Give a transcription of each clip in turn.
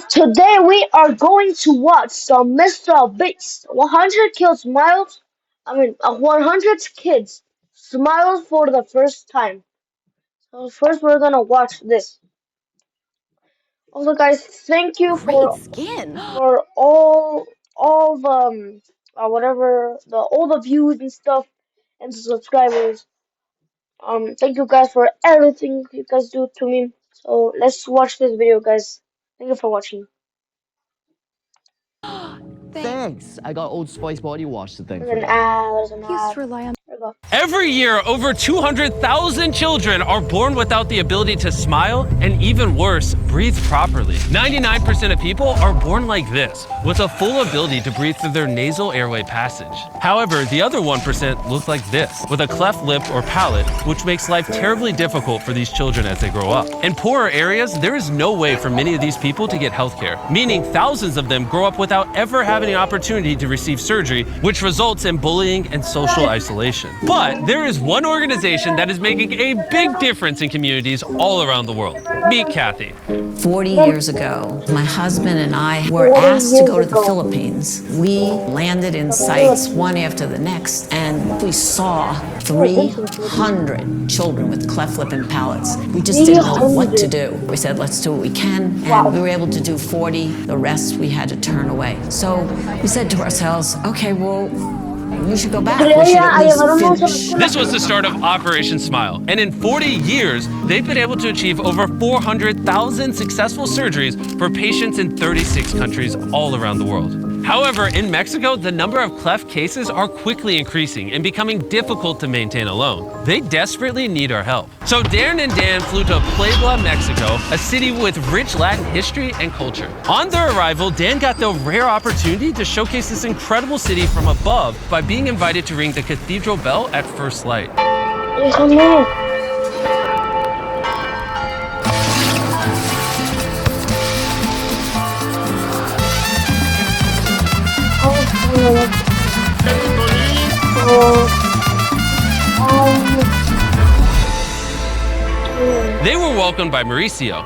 Today we are going to watch some Mr. Beast. 100 kids smiles. 100 kids smiles for the first time. So first we're gonna watch this. Also, guys, thank you Great skin. for all the whatever the all the views and stuff and the subscribers. Thank you guys for everything you guys do to me. So let's watch this video, guys. Thank you for watching. Thanks. I got Old Spice body wash to thank There's for an that. ad. There's an Used ad. to rely on. There we go. Every year, over 200,000 children are born without the ability to smile and, even worse, breathe properly. 99% of people are born like this, with a full ability to breathe through their nasal airway passage. However, the other 1% look like this, with a cleft lip or palate, which makes life terribly difficult for these children as they grow up. In poorer areas, there is no way for many of these people to get healthcare, meaning thousands of them grow up without ever having an opportunity to receive surgery, which results in bullying and social isolation. But there is one organization that is making a big difference in communities all around the world. Meet Kathy. 40 years ago, my husband and I were 40 asked to go to years the ago. Philippines. We landed in sites one after the next, and we saw 300 children with cleft lip and palates. We just didn't know what to do. We said, let's do what we can, and we were able to do 40. The rest we had to turn away. So we said to ourselves, okay, well, we should go back. We should at least finish. This was the start of Operation Smile, and in 40 years, they've been able to achieve over 400,000 successful surgeries for patients in 36 countries all around the world. However, in Mexico, the number of cleft cases are quickly increasing and becoming difficult to maintain alone. They desperately need our help. So Darren and Dan flew to Puebla, Mexico, a city with rich Latin history and culture. On their arrival, Dan got the rare opportunity to showcase this incredible city from above by being invited to ring the cathedral bell at first light. They were welcomed by Mauricio.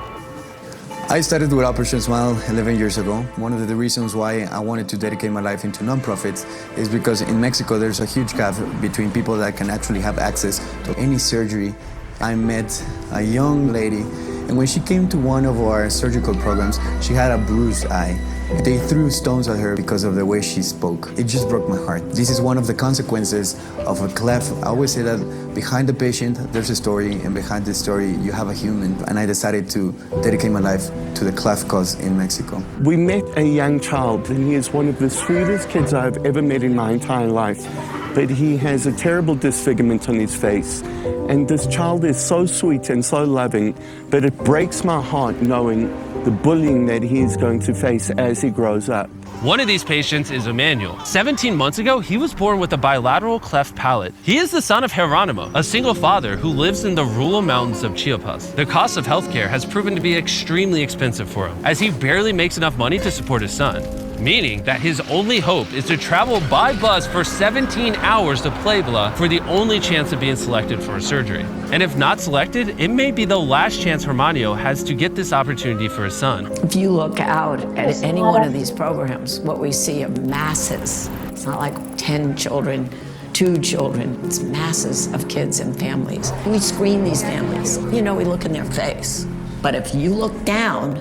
I started with Operation Smile 11 years ago. One of the reasons why I wanted to dedicate my life into nonprofits is because in Mexico there's a huge gap between people that can actually have access to any surgery. I met a young lady, and when she came to one of our surgical programs, she had a bruised eye. They threw stones at her because of the way she spoke. It just broke my heart. This is one of the consequences of a cleft. I always say that behind the patient, there's a story, and behind this story, you have a human. And I decided to dedicate my life to the cleft cause in Mexico. We met a young child, and he is one of the sweetest kids I've ever met in my entire life. But he has a terrible disfigurement on his face. And this child is so sweet and so loving, but it breaks my heart knowing the bullying that he is going to face as he grows up. One of these patients is Emmanuel. 17 months ago, he was born with a bilateral cleft palate. He is the son of Geronimo, a single father who lives in the rural mountains of Chiapas. The cost of healthcare has proven to be extremely expensive for him, as he barely makes enough money to support his son, meaning that his only hope is to travel by bus for 17 hours to Puebla for the only chance of being selected for a surgery. And if not selected, it may be the last chance Hermanio has to get this opportunity for his son. If you look out at any one of these programs, what we see are masses. It's not like 10 children, 2 children. It's masses of kids and families. We screen these families. You know, we look in their face. But if you look down,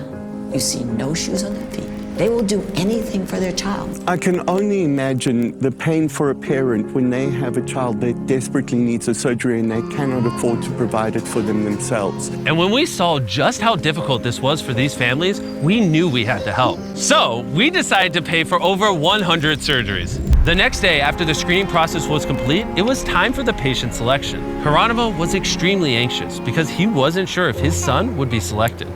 you see no shoes on their feet. They will do anything for their child. I can only imagine the pain for a parent when they have a child that desperately needs a surgery and they cannot afford to provide it for them themselves. And when we saw just how difficult this was for these families, we knew we had to help. So we decided to pay for over 100 surgeries. The next day, after the screening process was complete, it was time for the patient selection. Geronimo was extremely anxious because he wasn't sure if his son would be selected.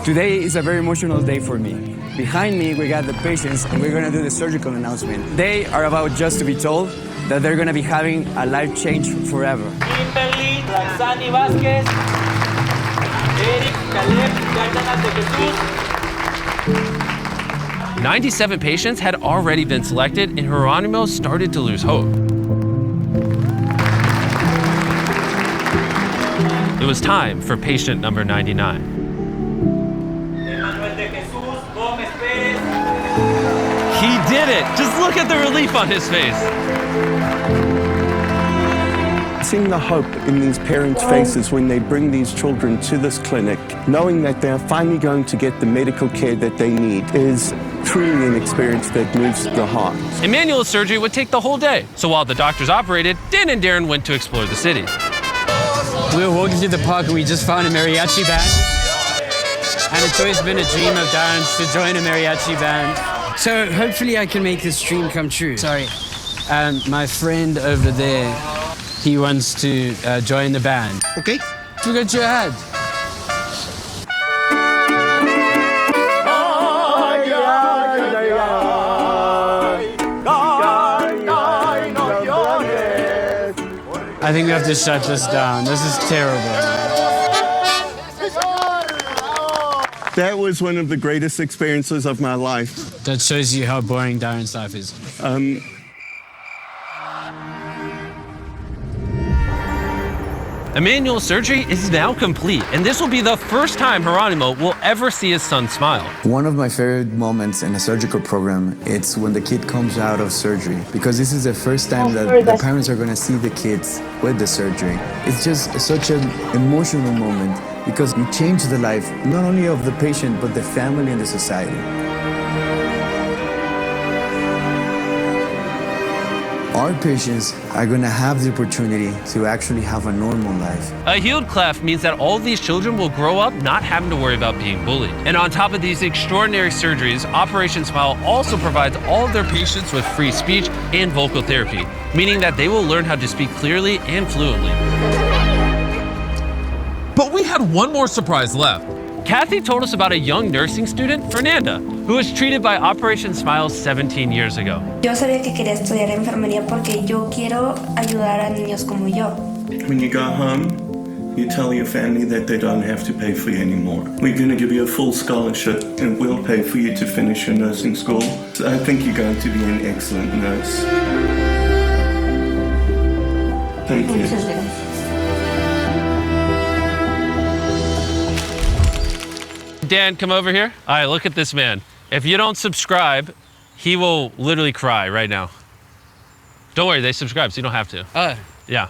Today is a very emotional day for me. Behind me, we got the patients, and we're gonna do the surgical announcement. They are about just to be told that they're gonna be having a life change forever. Kimberly, Roxani Vázquez, Eric, Caleb, Cárdenas de Jesús. 97 patients had already been selected, and Geronimo started to lose hope. It was time for patient number 99. Emmanuel de Gómez Pérez. He did it! Just look at the relief on his face. Seeing the hope in these parents' faces when they bring these children to this clinic, knowing that they're finally going to get the medical care that they need, is truly an experience that moves the heart. Emmanuel's surgery would take the whole day. So while the doctors operated, Dan and Darren went to explore the city. We were walking through the park and we just found a mariachi band. And it's always been a dream of Darren's to join a mariachi band. So hopefully I can make this dream come true. Sorry. And my friend over there, he wants to join the band. Okay. Forget your head. I think we have to shut this down. This is terrible. That was one of the greatest experiences of my life. That shows you how boring Darren's life is. Emmanuel's surgery is now complete, and this will be the first time Geronimo will ever see his son smile. One of my favorite moments in a surgical program, it's when the kid comes out of surgery, because this is the first time that the parents are going to see the kids with the surgery. It's just such an emotional moment because you change the life not only of the patient but the family and the society. Our patients are going to have the opportunity to actually have a normal life. A healed cleft means that all these children will grow up not having to worry about being bullied. And on top of these extraordinary surgeries, Operation Smile also provides all of their patients with free speech and vocal therapy, meaning that they will learn how to speak clearly and fluently. But we had one more surprise left. Kathy told us about a young nursing student, Fernanda, who was treated by Operation Smile 17 years ago. Yo sabía que quería estudiar enfermería porque yo quiero ayudar a niños como yo. When you go home, you tell your family that they don't have to pay for you anymore. We're going to give you a full scholarship and we'll pay for you to finish your nursing school. So I think you're going to be an excellent nurse. Thank you. Dan, come over here. All right, look at this man. If you don't subscribe, he will literally cry right now. Don't worry, they subscribe, so you don't have to. Yeah.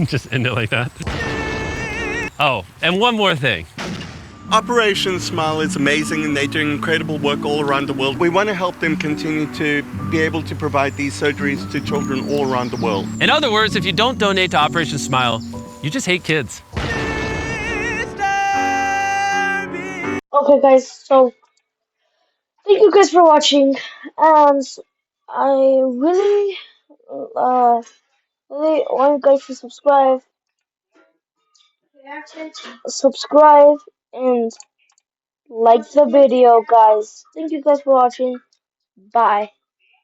Just end it like that. Oh, and one more thing. Operation Smile is amazing and they're doing incredible work all around the world. We want to help them continue to be able to provide these surgeries to children all around the world. In other words, if you don't donate to Operation Smile, you just hate kids. Okay, guys, so thank you guys for watching, and I really want you guys to subscribe and like the video, guys. Thank you guys for watching. Bye.